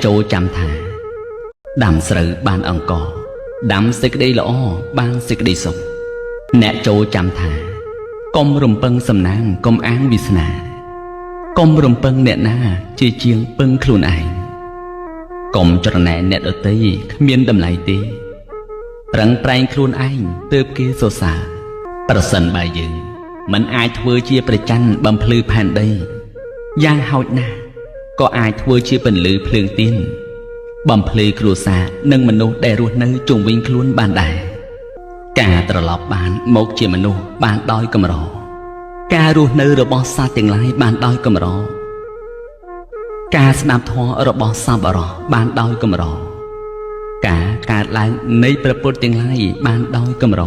ចូលចាំថាដាំស្រូវបានអង្គដាំសេចក្តីល្អបានសេចក្តីសុខអ្នកចូលចាំថាកុំរំពឹងសំណាងកុំអាងវាសនាកុំរំពឹងអ្នកណាជាជាងពឹងខ្លួនឯងកុំច្រណែនអ្នកដទៃគ្មានតម្លៃទេប្រឹងប្រែងខ្លួនឯងទើបគេសរសើរប្រសិនបើយើងមិនអាចធ្វើជាប្រច័ណ្ឌបំភ្លឺផែនដីយ៉ាងហោចណាស់ក៏អាចធ្វើជាពន្លឺភ្លើងទៀនបំភ្លឺគ្រួសារនិងមនុស្សដែលរស់នៅជុំវិញខ្លួនបានដែរការត្រឡប់បានមកជាមនុស្សបានដោយកម្រការរស់នៅរបស់សត្វទាំងឡាយបានដោយកម្រការស្ដាប់ធម៌របស់សប្បុរសបានដោយកម្រការកើតឡើងនៃព្រះពុទ្ធទាំងឡាយបានដោយកម្រ